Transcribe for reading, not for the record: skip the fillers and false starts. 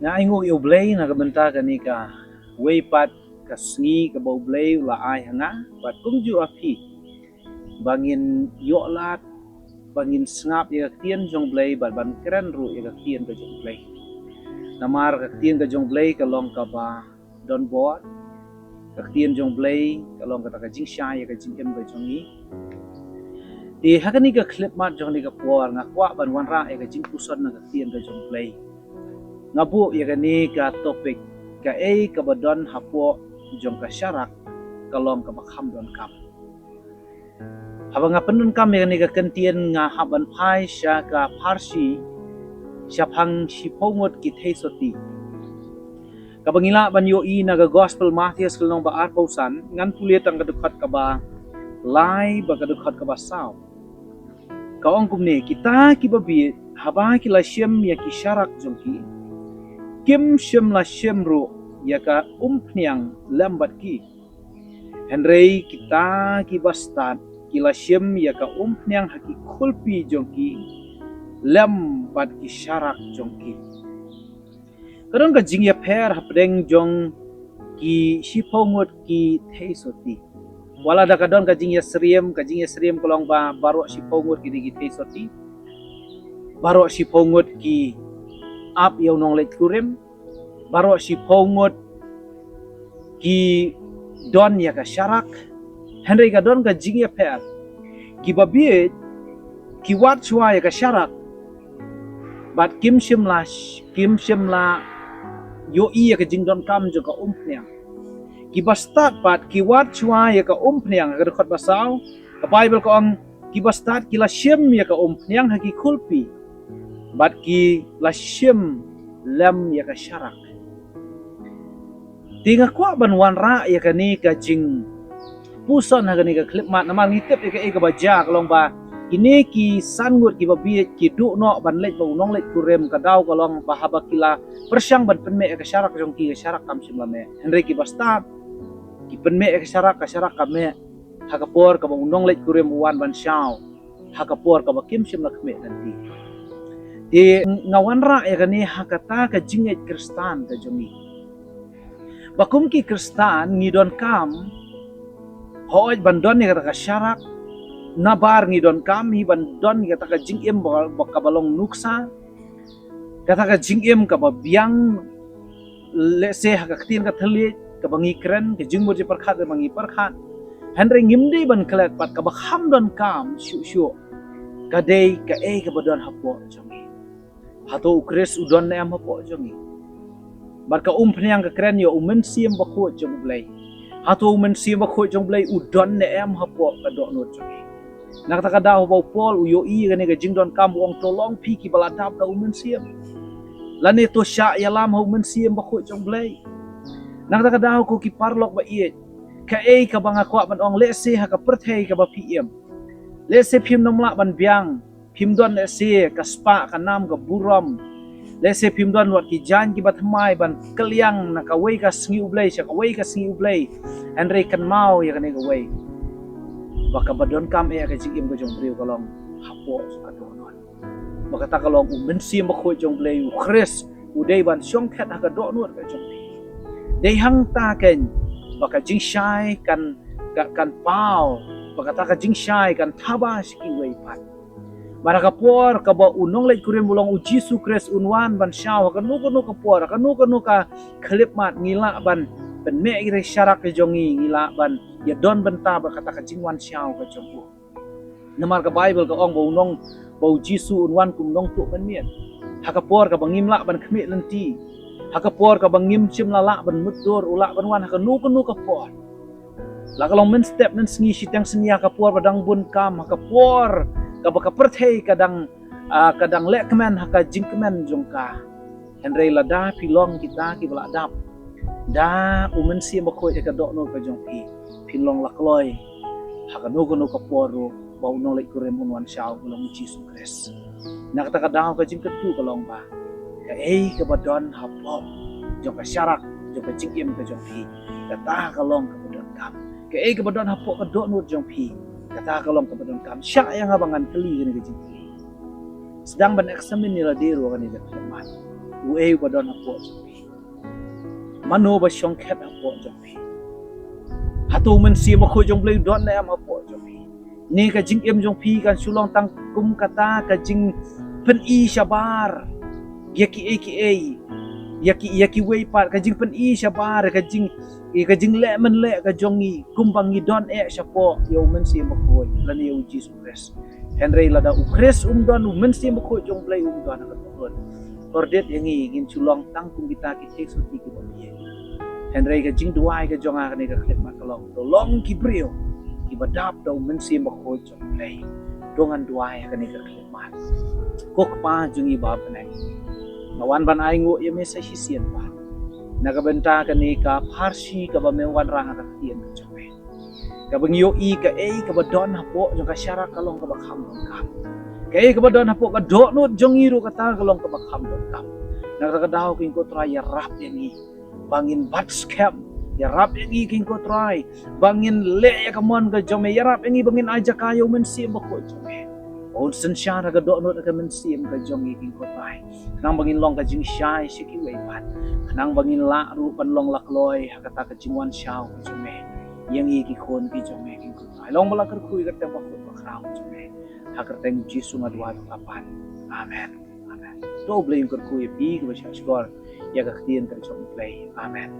nga ingo yo blay na kabenta kanika way pat kasngi ka bau blay la ai hanga bat kum ju api bangin yo lat bangin sngap ya tien jong blay bat ban keren ru ya tien ka jong blay namar ka tien ka jong blay ka long ka ba don bot ka tien jong blay ka long ka ta jing sha ya ka jing em ka jong ni di hakani ka clip mat jong ni ka por nga kwa ban wan ra ya ka jing puson na ka tien ka jong blay ngabu ya kani ka topik ka ka badon hapo jong ka syarak kalom ka bakham don kam haba nga penun kam ya kani ka kentien nga haban phai sya ka parsi syapang sipongot ki theisoti ka bangila ban yo na ka gospel Matthews kalong ba arpausan ngan puliat ang kadukhat ka ba lai ba kadukhat ka ba saw ka ong kumne kita ki babi haba ki la syem ya ki syarak jong ki kim shem la shem ro ya ka umpniang lambat ki henrei kita ki bastat ki la shem ya ka umpniang haki khulpi jongki lambat ki syarak jongki kadang ka jing ya pher hapdeng jong ki sipongot ki theisoti wala da kadon ka jing ya sriem kolong ba baro sipongot ki digi theisoti baro sipongot ki ap yaw nong let kurim baro si pongot ki don ya ka syarak henry ka don ka jing ya per ki babiet ki wat chua ya ka syarak bat kim shim la yo ya ka jing don kam jo ka umpnya ki bastat bat ki wat chua ya ka umpnya ka dekat basau ka bible ko ang ki bastat ki la shim ya ka umpnya ha ki kulpi bat ki lasyem lam ya ka syarak tinga kwa ban wan ra ya ka ni ka jing puson ha ka ni ka klip mat namal ngitip ya ka baja kalong ba kini ki sangut ki babi ki du no ban let ba unong let kurem ka daw kalong ba haba kila persyang ban penme ya ka syarak jong ki ka syarak kam sim lame henry ki basta ki penme ya ka syarak kame ha ka por ka ba unong let kurem wan ban syao ha ka por ka ba kim sim la kme nanti di ngawanra ya kani hakata ka jinget kristan ka jongi bakum ki kristan ni don kam hooj bandon ni kata ka syarak nabar ni don kam hi bandon ni kata ka jingem ka balong nuksa kata ka jingem ka biang lese hakatin ka thali ka bangi kren ka jingmo ji perkhat ka bangi perkhat henry ngimdi ban klet pat ka bakham don kam syu ka dei ka ka badon hapo jongi hato ukres udon na am hapo jongi barka pniang ka kren yo umen siem bakho jong blai hato umen siem bakho jong blai udon na am hapo ka do no jongi nakata ka daw ba pol uyo ka ni ka jingdon kam wong tolong pi ki baladap ka umen siem lani to sya ya lam ho umen siem bakho jong blai nakata ka daw ko ki parlok ba iet ka ka banga kwa ban ong lese ha ka perthei ka ba pm lese phim nomla ban biang phim don lese ka spa ka nam ka buram lese phim don wat ki jan ki batmai ban kaliang na ka wei ka sngi ublei sha ka wei ka sngi ublei henry kan mau ya kan ka wei baka badon kam ka jigim ka jong briu kalong hapo ka donon baka ta kalong umen sim ba khoi jong blei khres udei ban syong khat ha ka do nuot ka jong dei hang ta ken baka jing shai kan pau baka ta ka jing shai kan thaba ski wei pat baraka por ka ba unong leit kurim bulong u Jesu Christ unwan ban shaw ka nu ka por ka nu ka khlip mat ngila ban ben me ire syarak ke jongi ngila ban ya don benta ba kata ka jingwan shaw ka jongku namar ka bible ka ong ba unong ba u Jesu unwan kum nong tu ban mien haka por ka bangim la ban khme lenti haka por ka bangim chim la ban mutur ula ban wan haka nu ka por la ka long men step nan sngi sitang snia ka por badang bun kam haka por ka baka perthei kadang lek kemen haka jingkemen jongka henry lada pilong kita ki bala dap da umen si bakoi ka do no ka jongpi pilong lakloi haka no ka poru bau no lek kurem unwan shaw ulang Jesus Christ nak ta ka daw ka jingketu ka long ba ka ka badon hapo jongka syarak jongka jingkem ka jongpi ka ta ka long ka badon kam ka ka badon hapo ka do no jongpi kata kalong kepadon kam sya yang abangan keli gini kejing sedang ban eksamin nila deru kan ini kemat uei ba don apo jopi mano ba shong khet apo jopi hatu men si ma kho jong blei don na am apo jopi ni ka jing em jong pi kan sulong tang kum kata ka jing pen i shabar yaki wei pat ka jing pen i shabar ka jing le men le ka jongi kumbang i don shapo yo men si ma kho lan yo Jesus Christ Henry lada ukres don men si ma kho jong blei don ka ton ordet yang ingin sulong tang kum kita ki tek suti ki babiye Henry ka jing duai ka jonga ka ni ka klet mat kalong to long ki brio ki badap do men si ma kho jong blei dongan duai ka ni ka klet mat kok pa jungi bab nai ngawan ban ai ngo ye mesa hisian pa nagabenta ka ni ka parsi ka ba mewan rang ka tien ka jope ka bangyo i ka ka badon hapo jong ka syara kalong ka bakham ka kay ka badon hapo ka do no jong iro ka ta kalong ka bakham ka nagakadaw king ko try ya rap yang bangin bat scam ya rap yang king ko try bangin le ya kamon ka jome ya rap yang bangin aja kayo men si ba ko jome on sen syara ka do no ka men si ka jong king ko try nang bangin long ka jing syai siki wei pat nang bangin la ru pan long lakloi hakata ka jingwan syau ka jome yang ki khon ki jome king ko try long bala kar khui ka ta ba ko kraw jome hakar teng jisu ngadwa apan amen amen to blame kar khui pi ka ba syashkor ya ka khien ka jong play amen